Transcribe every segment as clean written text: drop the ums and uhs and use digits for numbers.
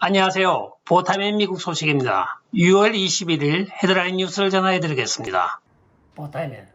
안녕하세요. 보타민 미국 소식입니다. 6월 21일 헤드라인 뉴스를 전해드리겠습니다. 보타민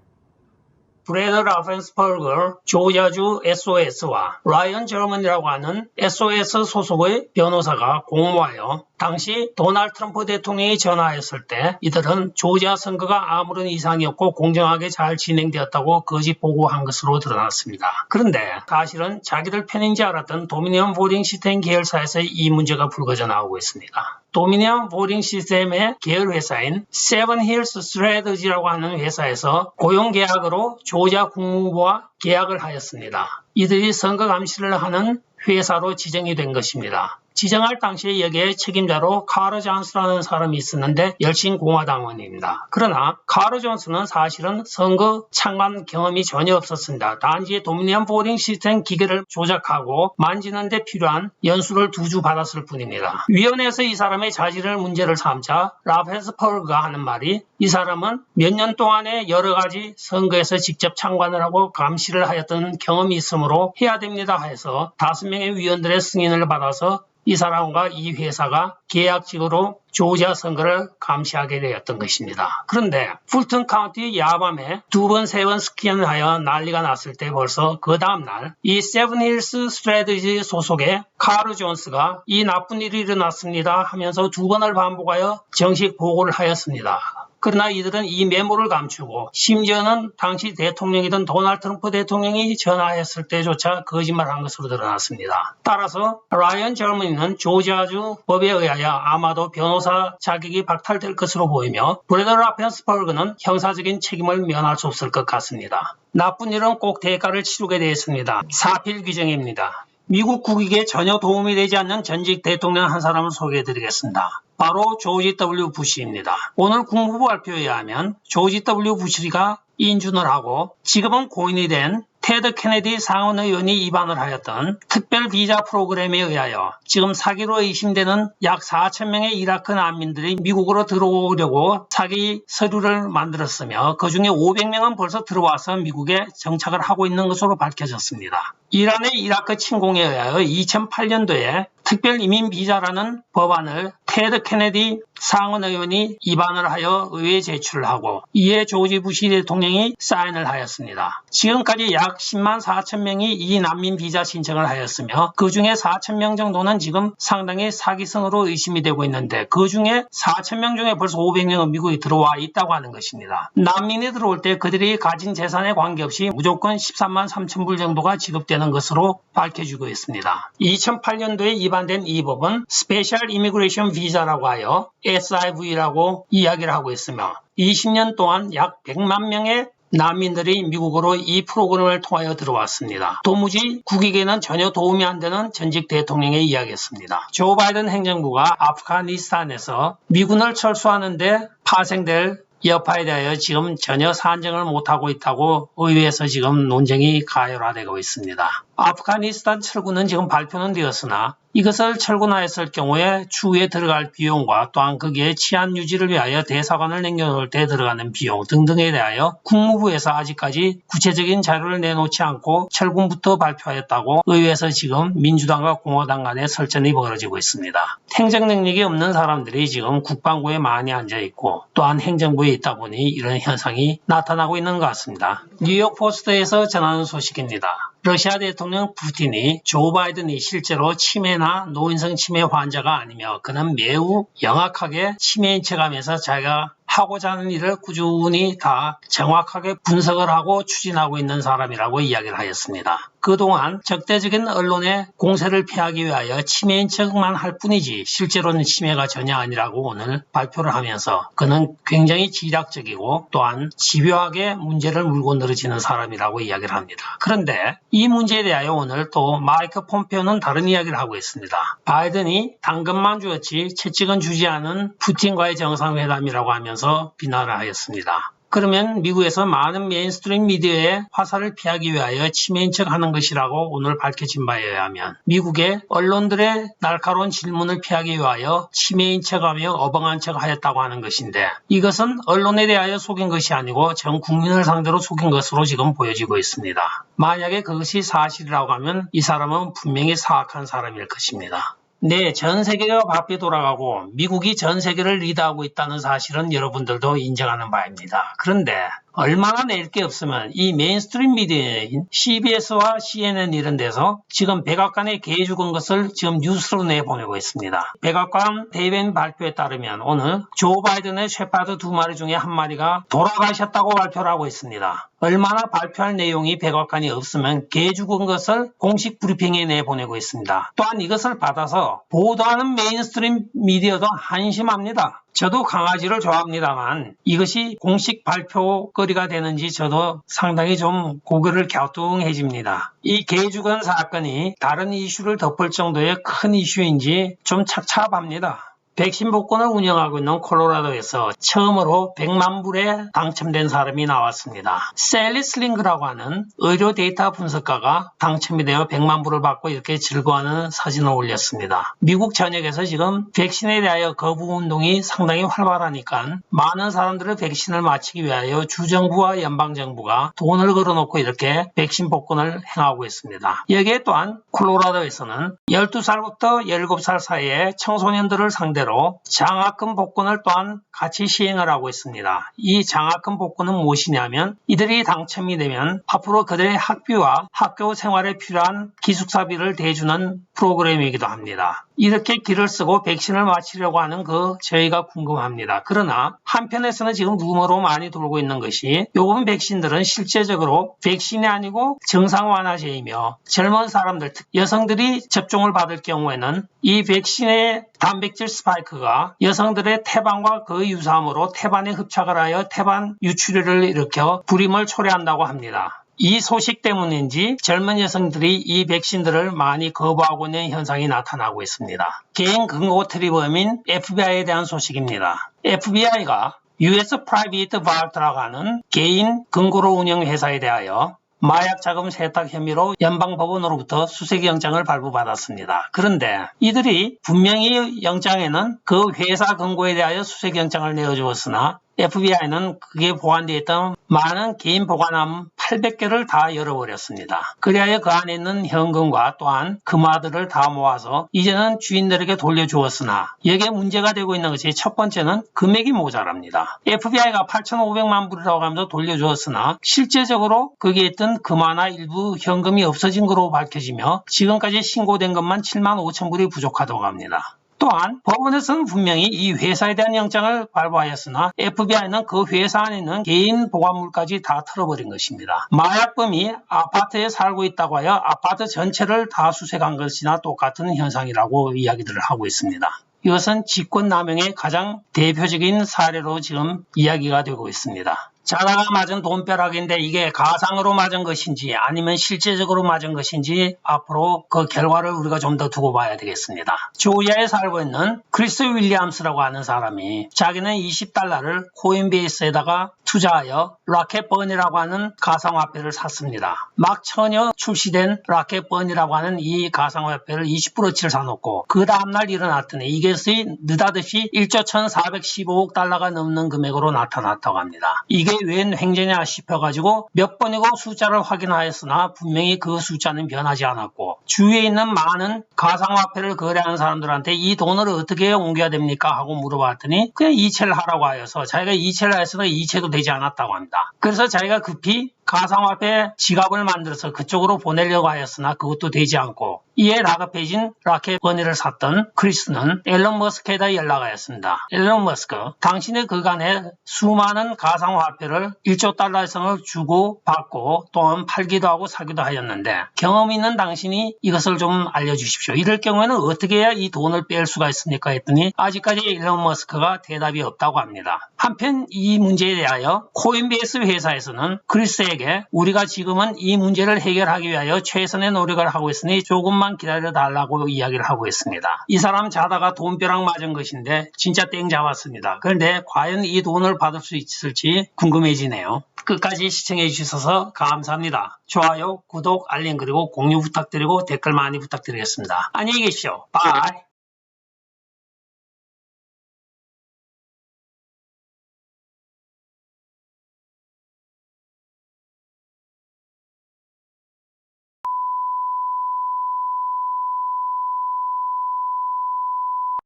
브래드 라펜스펄거 조지아주 SOS와 라이언 저먼이라고 하는 SOS 소속의 변호사가 공모하여 당시 도널드 트럼프 대통령이 전화했을 때 이들은 조지아 선거가 아무런 이상이 없고 공정하게 잘 진행되었다고 거짓 보고한 것으로 드러났습니다. 그런데 사실은 자기들 편인지 알았던 도미니언 보링 시스템 계열사에서 이 문제가 불거져 나오고 있습니다. 도미니언 보링 시스템의 계열 회사인 세븐힐스 스트래티지라고 하는 회사에서 고용계약으로 조지아 국무부와 계약을 하였습니다. 이들이 선거 감시를 하는 회사로 지정이 된 것입니다. 지정할 당시에 여기에 책임자로 카로 존스라는 사람이 있었는데 열심 공화당원입니다. 그러나 카로 존스는 사실은 선거 참관 경험이 전혀 없었습니다. 단지 도미니언 보링 시스템 기계를 조작하고 만지는 데 필요한 연수를 2주 받았을 뿐입니다. 위원회에서 이 사람의 자질을 문제를 삼자 라펜스펄거가 하는 말이 이 사람은 몇 년 동안에 여러 가지 선거에서 직접 참관을 하고 감시를 하였던 경험이 있으므로 해야 됩니다 해서 5명의 위원들의 승인을 받아서 이 사람과 이 회사가 계약직으로 조지아 선거를 감시하게 되었던 것입니다. 그런데 풀턴 카운티 야밤에 2번, 3번 스캔을 하여 난리가 났을 때 벌써 그 다음날 이 세븐힐스 스트래티지 소속의 카로 존스가 이 나쁜 일이 일어났습니다 하면서 2번을 반복하여 정식 보고를 하였습니다. 그러나 이들은 이 메모를 감추고 심지어는 당시 대통령이던 도널드 트럼프 대통령이 전화했을 때조차 거짓말한 것으로 드러났습니다. 따라서 라이언 저먼이는 조지아주 법에 의하여 아마도 변호사 자격이 박탈될 것으로 보이며 브래드 라펜스펄거는 형사적인 책임을 면할 수 없을 것 같습니다. 나쁜 일은 꼭 대가를 치르게 되었습니다. 사필 규정입니다. 미국 국익에 전혀 도움이 되지 않는 전직 대통령 한 사람을 소개해드리겠습니다. 바로 조지 W. 부시입니다. 오늘 국무부 발표에 의하면 조지 W. 부시가 인준을 하고 지금은 고인이 된 테드 케네디 상원 의원이 입안을 하였던 특별 비자 프로그램에 의하여 지금 사기로 의심되는 약 4,000명의 이라크 난민들이 미국으로 들어오려고 사기 서류를 만들었으며 그중에 500명은 벌써 들어와서 미국에 정착을 하고 있는 것으로 밝혀졌습니다. 이란의 이라크 침공에 의하여 2008년도에 특별 이민 비자라는 법안을 테드 케네디 상원 의원이 입안을 하여 의회에 제출을 하고 이에 조지 부시 대통령이 사인을 하였습니다. 지금까지 약 10만 4천 명이 이 난민 비자 신청을 하였으며 그 중에 4천 명 정도는 지금 상당히 사기성으로 의심이 되고 있는데 그 중에 4천 명 중에 벌써 500명은 미국에 들어와 있다고 하는 것입니다. 난민이 들어올 때 그들이 가진 재산에 관계없이 무조건 13만 3천 불 정도가 지급되는 것으로 밝혀지고 있습니다. 2008년도에 입안된 이 법은 스페셜 이미그레이션 비자라고 하여 SIV라고 이야기를 하고 있으며 20년 동안 약 100만 명의 난민들이 미국으로 이 프로그램을 통하여 들어왔습니다. 도무지 국익에는 전혀 도움이 안 되는 전직 대통령의 이야기였습니다. 조 바이든 행정부가 아프가니스탄에서 미군을 철수하는데 파생될 여파에 대하여 지금 전혀 산정을 못하고 있다고 의회에서 지금 논쟁이 가열화되고 있습니다. 아프가니스탄 철군은 지금 발표는 되었으나 이것을 철군하였을 경우에 추후에 들어갈 비용과 또한 거기에 치안 유지를 위하여 대사관을 남겨놓을 때 들어가는 비용 등등에 대하여 국무부에서 아직까지 구체적인 자료를 내놓지 않고 철군부터 발표하였다고 의회에서 지금 민주당과 공화당 간의 설전이 벌어지고 있습니다. 행정 능력이 없는 사람들이 지금 국방부에 많이 앉아있고 또한 행정부에 있다 보니 이런 현상이 나타나고 있는 것 같습니다. 뉴욕 포스트에서 전하는 소식입니다. 러시아 대통령 푸틴이 조 바이든이 실제로 치매나 노인성 치매 환자가 아니며 그는 매우 영악하게 치매인 척하면서 자기가 하고자 하는 일을 꾸준히 다 정확하게 분석을 하고 추진하고 있는 사람이라고 이야기를 하였습니다. 그동안 적대적인 언론의 공세를 피하기 위하여 치매인 척만 할 뿐이지 실제로는 치매가 전혀 아니라고 오늘 발표를 하면서 그는 굉장히 지략적이고 또한 집요하게 문제를 물고 늘어지는 사람이라고 이야기를 합니다. 그런데 이 문제에 대하여 오늘 또 마이크 폼페오는 다른 이야기를 하고 있습니다. 바이든이 당근만 주었지 채찍은 주지 않은 푸틴과의 정상회담이라고 하면서 비난을 하였습니다. 그러면 미국에서 많은 메인스트림 미디어의 화살을 피하기 위하여 치매인 척하는 것이라고 오늘 밝혀진 바에 의하면 미국의 언론들의 날카로운 질문을 피하기 위하여 치매인 척하며 어벙한 척하였다고 하는 것인데 이것은 언론에 대하여 속인 것이 아니고 전 국민을 상대로 속인 것으로 지금 보여지고 있습니다. 만약에 그것이 사실이라고 하면 이 사람은 분명히 사악한 사람일 것입니다. 네, 전 세계가 바삐 돌아가고 미국이 전 세계를 리드하고 있다는 사실은 여러분들도 인정하는 바입니다. 그런데 얼마나 낼 게 없으면 이 메인스트림 미디어인 CBS와 CNN 이런 데서 지금 백악관에 개 죽은 것을 지금 뉴스로 내보내고 있습니다. 백악관 대변인 발표에 따르면 오늘 조 바이든의 셰파드 2마리 중에 1마리가 돌아가셨다고 발표를 하고 있습니다. 얼마나 발표할 내용이 백악관이 없으면 개 죽은 것을 공식 브리핑에 내보내고 있습니다. 또한 이것을 받아서 보도하는 메인스트림 미디어도 한심합니다. 저도 강아지를 좋아합니다만 이것이 공식 발표거리가 되는지 저도 상당히 좀 고개를 갸우뚱해집니다. 이 개 죽은 사건이 다른 이슈를 덮을 정도의 큰 이슈인지 좀 착잡합니다. 백신 복권을 운영하고 있는 콜로라도에서 처음으로 100만 불에 당첨된 사람이 나왔습니다. 셀리 슬링그라고 하는 의료 데이터 분석가가 당첨이 되어 100만 불을 받고 이렇게 즐거워하는 사진을 올렸습니다. 미국 전역에서 지금 백신에 대하여 거부 운동이 상당히 활발하니까 많은 사람들의 백신을 맞히기 위하여 주정부와 연방정부가 돈을 걸어놓고 이렇게 백신 복권을 행하고 있습니다. 여기에 또한 콜로라도에서는 12살부터 17살 사이의 청소년들을 상대로 장학금 복권을 또한 같이 시행을 하고 있습니다. 이 장학금 복권은 무엇이냐면 이들이 당첨이 되면 앞으로 그들의 학비와 학교 생활에 필요한 기숙사비를 대주는 프로그램이기도 합니다. 이렇게 길을 쓰고 백신을 맞히려고 하는 저희가 궁금합니다. 그러나 한편에서는 지금 루머로 많이 돌고 있는 것이 요번 백신들은 실제적으로 백신이 아니고 정상 완화제이며 젊은 사람들, 여성들이 접종을 받을 경우에는 이 백신의 단백질 스파이크가 여성들의 태반과 거의 유사하므로 태반에 흡착을 하여 태반 유출혈을 일으켜 불임을 초래한다고 합니다. 이 소식 때문인지 젊은 여성들이 이 백신들을 많이 거부하고 있는 현상이 나타나고 있습니다. 개인 금고 트리범인 FBI에 대한 소식입니다. FBI가 US Private Vault라고 하는 개인 금고로 운영 회사에 대하여 마약 자금 세탁 혐의로 연방법원으로부터 수색영장을 발부받았습니다. 그런데 이들이 분명히 영장에는 그 회사 금고에 대하여 수색영장을 내어주었으나 FBI는 그게 보관되어 있던 많은 개인 보관함 800개를 다 열어버렸습니다. 그리하여 그 안에 있는 현금과 또한 금화들을 다 모아서 이제는 주인들에게 돌려주었으나 여기에 문제가 되고 있는 것이 첫 번째는 금액이 모자랍니다. FBI가 8,500만 불이라고 하면서 돌려주었으나 실제적으로 거기에 있던 금화나 일부 현금이 없어진 것으로 밝혀지며 지금까지 신고된 것만 7만 5천 불이 부족하다고 합니다. 또한 법원에서는 분명히 이 회사에 대한 영장을 발부하였으나 FBI는 그 회사 안에 있는 개인 보관물까지 다 털어버린 것입니다. 마약범이 아파트에 살고 있다고 하여 아파트 전체를 다 수색한 것이나 똑같은 현상이라고 이야기들을 하고 있습니다. 이것은 직권남용의 가장 대표적인 사례로 지금 이야기가 되고 있습니다. 자다가 맞은 돈벼락인데 이게 가상으로 맞은 것인지 아니면 실제적으로 맞은 것인지 앞으로 그 결과를 우리가 좀 더 두고 봐야 되겠습니다. 조지아에 살고 있는 크리스 윌리엄스라고 하는 사람이 자기는 $20를 코인베이스에다가 투자하여 라켓번이라고 하는 가상화폐를 샀습니다. 막 처녀 출시된 라켓번이라고 하는 이 가상화폐를 20%치를 사놓고 그 다음날 일어났더니 이것이 느닷없이 1조 1,415억 달러가 넘는 금액으로 나타났다고 합니다. 이게 웬 횡재냐 싶어가지고 몇 번이고 숫자를 확인하였으나 분명히 그 숫자는 변하지 않았고 주위에 있는 많은 가상화폐를 거래하는 사람들한테 이 돈을 어떻게 옮겨야 됩니까? 하고 물어봤더니 그냥 이체를 하라고 하여서 자기가 이체를 했으나 이체도 되지 않았다고 합니다. 그래서 자기가 급히 가상화폐 지갑을 만들어서 그쪽으로 보내려고 하였으나 그것도 되지 않고 이에 다급해진 라켓버니를 샀던 크리스는 앨런 머스크에다 연락하였습니다. 앨런 머스크, 당신의 그간에 수많은 가상화폐를 1조 달러 이상을 주고 받고 또한 팔기도 하고 사기도 하였는데 경험 있는 당신이 이것을 좀 알려주십시오. 이럴 경우에는 어떻게 해야 이 돈을 뺄 수가 있습니까? 했더니 아직까지 앨런 머스크가 대답이 없다고 합니다. 한편 이 문제에 대하여 코인베이스 회사에서는 크리스에게 우리가 지금은 이 문제를 해결하기 위하여 최선의 노력을 하고 있으니 조금만 기다려달라고 이야기를 하고 있습니다. 이 사람 자다가 돈벼락 맞은 것인데 진짜 땡 잡았습니다. 그런데 과연 이 돈을 받을 수 있을지 궁금해지네요. 끝까지 시청해 주셔서 감사합니다. 좋아요, 구독, 알림 그리고 공유 부탁드리고 댓글 많이 부탁드리겠습니다. 안녕히 계십시오. 바이.